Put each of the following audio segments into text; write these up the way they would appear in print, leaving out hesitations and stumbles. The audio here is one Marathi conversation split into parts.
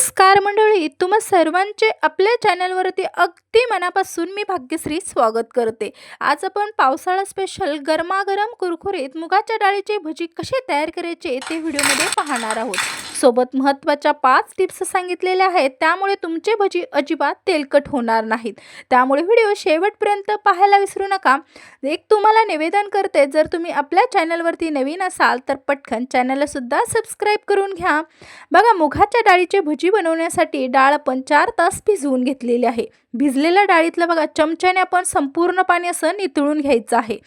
नमस्कार मंडळी, तुम्हा सर्वांचे आपल्या चॅनलवरती अगदी मनापासून मी भाग्यश्री स्वागत करते। आज आपण पावसाळा स्पेशल गरमागरम कुरकुरीत मुगाच्या डाळीची भजी कशी तयार करायची ते व्हिडिओमध्ये पाहणार आहोत। सोबत महत्त्वाच्या 5 टिप्स सांगितलेल्या आहेत, त्यामुळे तुमची भजी अजिबात तेलकट होणार नाहीत। त्यामुळे व्हिडिओ शेवटपर्यंत पाहायला विसरू नका। एक तुम्हाला निवेदन करते, जर तुम्ही आपल्या चॅनलवरती नवीन असाल तर पटकन चॅनलला सुद्धा सबस्क्राइब करून घ्या। बघा, मुगाच्या डाळीची भजी बनवण्यासाठी डाळ आपण 4 तास भिजवून घेतलेली आहे। भिजलेल्या डाळीतलं बघा चमच्याने आपण संपूर्ण पाणी असं नितळून घ्यायचं आहे।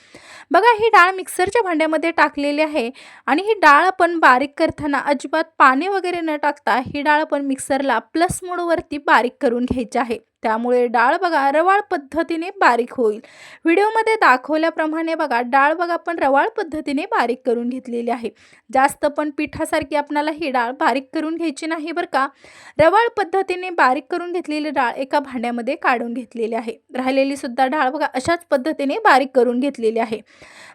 बघा, ही डाळ मिक्सरच्या भांड्यामध्ये टाकलेली आहे आणि ही डाळ आपण बारीक करताना अजिबात पाणी वगैरे न टाकता ही डाळ आपण मिक्सरला प्लस मोडवरती बारीक करून घ्यायची आहे। त्यामुळे डाळ बघा रवाळ पद्धतीने बारीक होईल। व्हिडिओमध्ये दाखवल्याप्रमाणे बघा डाळ बघा आपण रवाळ पद्धतीने बारीक करून घेतलेली आहे। जास्त पण पिठासारखी आपल्याला ही डाळ बारीक करून घ्यायची नाही बरं का। रवाळ पद्धतीने बारीक करून घेतलेली डाळ एका भांड्यामध्ये काढून घेतलेली आहे। राहिलेली सुद्धा डाळ बघा अशाच पद्धतीने बारीक करून घेतलेली आहे।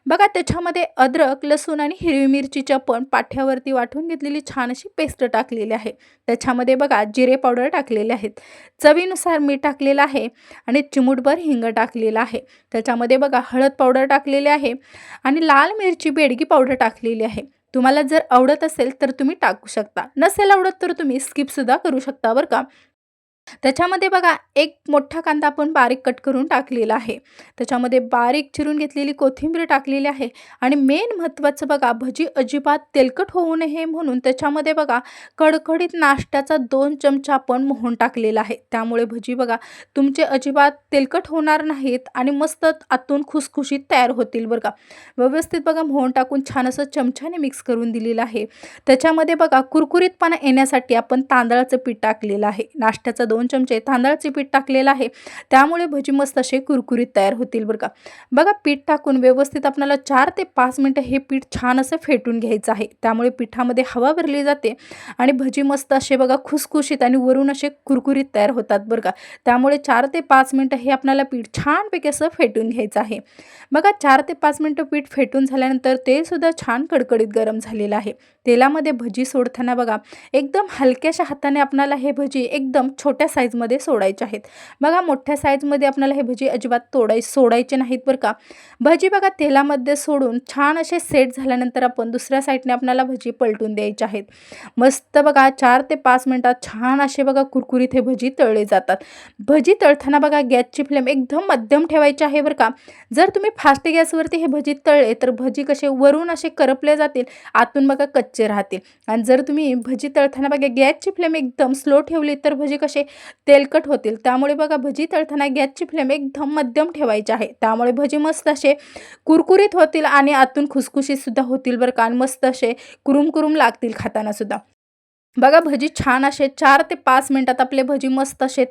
बघा, त्याच्यामध्ये अद्रक, लसूण आणि हिरवी मिरचीच्या पण पाठ्यावरती वाटून घेतलेली छान अशी पेस्ट टाकलेली आहे। त्याच्यामध्ये बघा जिरे पावडर टाकलेले आहेत, चवीनुसार मीठ टाकलेलं आहे आणि चिमूटभर हिंग टाकलेला आहे। त्याच्यामध्ये बघा हळद पावडर टाकलेली आहे आणि लाल मिरची बेडगी पावडर टाकलेली आहे। तुम्हाला जर आवडत असेल तर तुम्ही टाकू शकता, नसेल आवडत तर तुम्ही स्किप सुद्धा करू शकता बरं का। त्याच्यामध्ये बघा एक मोठा कांदा आपण बारीक कट करून टाकलेला आहे। त्याच्यामध्ये बारीक चिरून घेतलेली कोथिंबीर टाकलेली आहे आणि मेन महत्त्वाचं बघा, भजी अजिबात तेलकट होऊ नये म्हणून त्याच्यामध्ये बघा कडकडीत नाश्त्याचा 2 चमचा आपण मोहन टाकलेला आहे। त्यामुळे भजी बघा तुमचे अजिबात तेलकट होणार नाहीत आणि मस्त आतून खुसखुशीत तयार होतील बरं का। व्यवस्थित बघा मोहन टाकून छान असं चमच्याने मिक्स करून दिलेलं आहे। त्याच्यामध्ये बघा कुरकुरीतपणा येण्यासाठी आपण तांदळाचं पीठ टाकलेलं आहे। नाश्त्याचा 2 चमचे तांदळाचे पीठ टाकलेलं आहे, त्यामुळे भजी मस्त असे कुरकुरीत तयार होतील बरं का। बघा पीठ टाकून व्यवस्थित आपल्याला 4 ते 5 मिनिटं हे पीठ छान असं फेटून घ्यायचं आहे। त्यामुळे पिठामध्ये हवा भरली जाते आणि भजी मस्त असे बघा खुसखुशीत आणि वरून असे कुरकुरीत तयार होतात बरं का। त्यामुळे 4 ते 5 मिनिटं हे आपल्याला पीठ छानपैकी असं फेटून घ्यायचं आहे। बघा 4 ते 5 मिनिटं पीठ फेटून झाल्यानंतर तेल सुद्धा छान कडकडीत गरम झालेलं आहे। तेलामध्ये भजी सोडताना बघा एकदम हलक्याशा हाताने आपल्याला हे भजी एकदम छोट्या साईजमध्ये सोडायचे आहेत। बघा मोठ्या साईजमध्ये आपल्याला हे भजी अजिबात सोडायचे नाहीत बरं का। भजी बघा तेलामध्ये सोडून छान असे सेट झाल्यानंतर आपण दुसऱ्या साईडने आपल्याला भजी पलटून द्यायचे आहेत। मस्त बघा 4 ते 5 मिनिटात छान असे बघा कुरकुरीत हे भजी तळले जातात। भजी तळताना बघा गॅसची फ्लेम एकदम मध्यम ठेवायची आहे बरं का। जर तुम्ही फास्ट गॅसवरती हे भजी तळले तर भजी कसे वरून असे करपले जातील, आतून बघा कच्चे राहतील। आणि जर तुम्ही भजी तळताना बघा गॅसची फ्लेम एकदम स्लो ठेवली तर भजी कसे तेलकट होतील। त्यामुळे बघा भजी तळताना गॅसची फ्लेम एकदम मध्यम ठेवायची आहे। त्यामुळे भजी मस्त असे कुरकुरीत होतील आणि आतून खुसखुशीत सुद्धा होतील बरं का, आणि मस्त असे कुरुम कुरुम लागतील खाताना सुद्धा। बघा भजी छान असे 4 ते 5 मिनिटात आपले भजी मस्त असे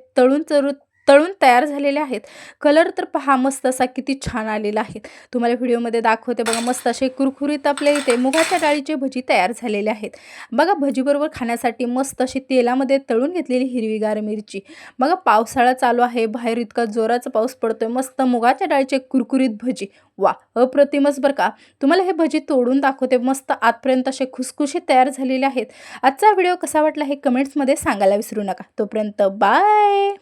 तळून तयार झालेले आहेत। कलर तर पहा मस्त असा किती छान आलेला आहे। तुम्हाला व्हिडिओमध्ये दाखवते बघा मस्त असे कुरकुरीत आपले इथे मुगाच्या डाळीचे भजी तयार झालेले आहेत। बघा भजीबरोबर खाण्यासाठी मस्त अशी तेलामध्ये तळून घेतलेली हिरवीगार मिरची। बघा पावसाळा चालू आहे, बाहेर इतका जोराचा पाऊस पडतोय, मस्त मुगाच्या डाळीचे कुरकुरीत भजी, वा अप्रतिमच बरं का। तुम्हाला हे भजी तोडून दाखवते, मस्त आतपर्यंत असे खुसखुशीत तयार झालेले आहेत। आजचा व्हिडिओ कसा वाटला हे कमेंट्समध्ये सांगायला विसरू नका। तोपर्यंत बाय।